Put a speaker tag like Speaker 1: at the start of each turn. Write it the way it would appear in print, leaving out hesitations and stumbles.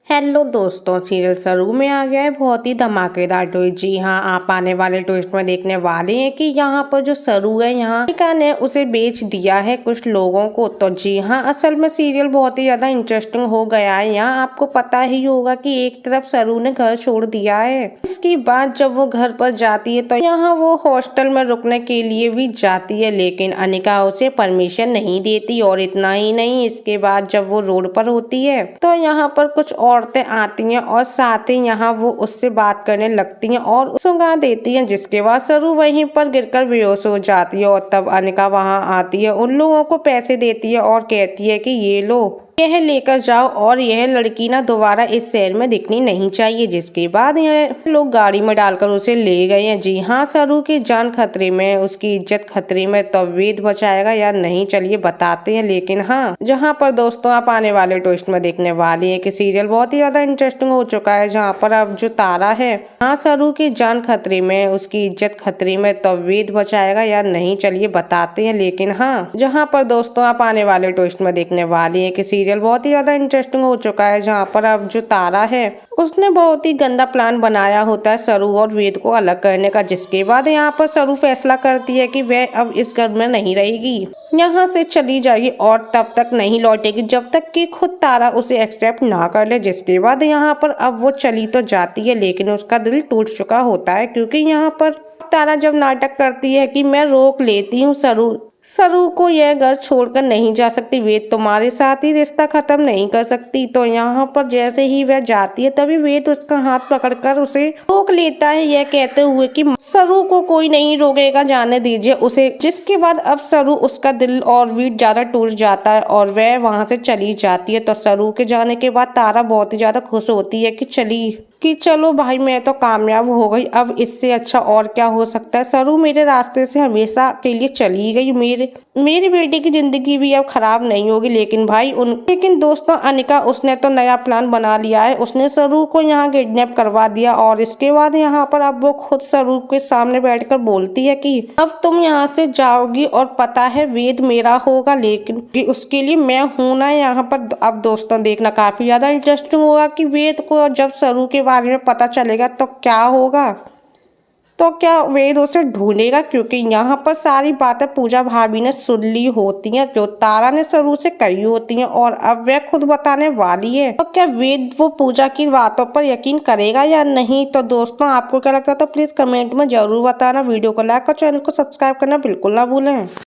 Speaker 1: Hello दोस्तों, serial सरू में आ गया है बहुत ही धमाकेदार ट्विस्ट। जी हाँ, आप आने वाले ट्विस्ट में देखने वाले हैं कि यहाँ पर जो सरू है, यहाँ अनिका ने उसे बेच दिया है कुछ लोगों को। तो जी हाँ, असल में सीरियल बहुत ही ज्यादा इंटरेस्टिंग हो गया है। यहाँ आपको पता ही होगा कि एक तरफ सरू ने घर छोड़ दिया है, इसके बाद जब वो घर पर जाती है तो यहाँ वो हॉस्टल में रुकने के लिए भी जाती है, लेकिन अनिका उसे परमिशन नहीं देती। और इतना ही नहीं, इसके बाद जब वो रोड पर होती है तो यहाँ पर कुछ औरतें आती हैं और साथ ही यहाँ वो उससे बात करने लगती हैं और सुंगा देती हैं, जिसके बाद सरू वहीं पर गिरकर बेहोश हो जाती है। और तब अनिका वहां आती है, उन लोगों को पैसे देती है और कहती है कि ये लो, यह लेकर जाओ और यह लड़की ना दोबारा इस शहर में दिखनी नहीं चाहिए। जिसके बाद यह लोग गाड़ी में डालकर उसे ले गए हैं। जी हाँ, सरू की जान खतरे में, उसकी इज्जत खतरे में, तो वेद बचाएगा या नहीं, चलिए बताते हैं। लेकिन हाँ, जहाँ पर दोस्तों आप आने वाले ट्विस्ट में देखने वाले हैं कि सीरियल बहुत ही ज्यादा इंटरेस्टिंग हो चुका है, जहाँ पर अब जो तारा है, हाँ, सरू की जान खतरे में, उसकी इज्जत खतरे में, तो वेद बचाएगा या नहीं, चलिए बताते हैं। लेकिन हाँ, जहाँ पर दोस्तों आप आने वाले ट्विस्ट में देखने वाले हैं कि सीरियल बहुत ही ज्यादा इंटरेस्टिंग हो चुका है, जहाँ पर अब जो तारा है उसने बहुत ही गंदा प्लान बनाया होता है सरू और वेद को अलग करने का। जिसके बाद यहाँ पर सरू फैसला करती है कि वह अब इस घर में नहीं रहेगी, यहाँ से चली जाएगी और तब तक नहीं लौटेगी जब तक कि खुद तारा उसे एक्सेप्ट ना कर ले। जिसके बाद यहाँ पर अब वो चली तो जाती है, लेकिन उसका दिल टूट चुका होता है, क्योंकि यहाँ पर तारा जब नाटक करती है कि मैं रोक लेती हूँ सरू को, यह घर छोड़कर नहीं जा सकती, वेद तुम्हारे साथ ही रिश्ता खत्म नहीं कर सकती। तो यहाँ पर जैसे ही वह जाती है तभी वेद उसका हाथ पकड़कर उसे रोक लेता है, यह कहते हुए कि सरू को कोई नहीं रोकेगा, जाने दीजिए उसे। जिसके बाद अब सरू, उसका दिल और वेद ज्यादा टूट जाता है और वह वहां से चली जाती है। तो सरू के जाने के बाद तारा बहुत ही ज्यादा खुश होती है कि चलो भाई, मैं तो कामयाब हो गई, अब इससे अच्छा और क्या हो सकता है। सरू मेरे रास्ते से हमेशा के लिए चली गई, मेरी बेटी की जिंदगी भी अब खराब नहीं होगी। लेकिन दोस्तों अनिका, उसने तो नया प्लान बना लिया है, उसने सरू को यहाँ किडनैप करवा दिया। और इसके बाद यहाँ पर अब वो खुद सरू के सामने बैठकर बोलती है कि अब तुम यहाँ से जाओगी और पता है वेद मेरा होगा, लेकिन उसके लिए मैं हूं ना यहाँ पर। अब दोस्तों देखना काफी ज्यादा इंटरेस्टिंग होगा कि वेद को जब सरू के बारे में पता चलेगा तो क्या होगा, तो क्या वेद उसे ढूंढेगा, क्योंकि यहाँ पर सारी बातें पूजा भाभी ने सुन ली होती हैं जो तारा ने सरू से कही होती हैं, और अब वह खुद बताने वाली है। तो क्या वेद वो पूजा की बातों पर यकीन करेगा या नहीं। तो दोस्तों आपको क्या लगता है, तो प्लीज कमेंट में जरूर बताना। वीडियो को लाइक और चैनल को सब्सक्राइब करना बिल्कुल ना भूलें।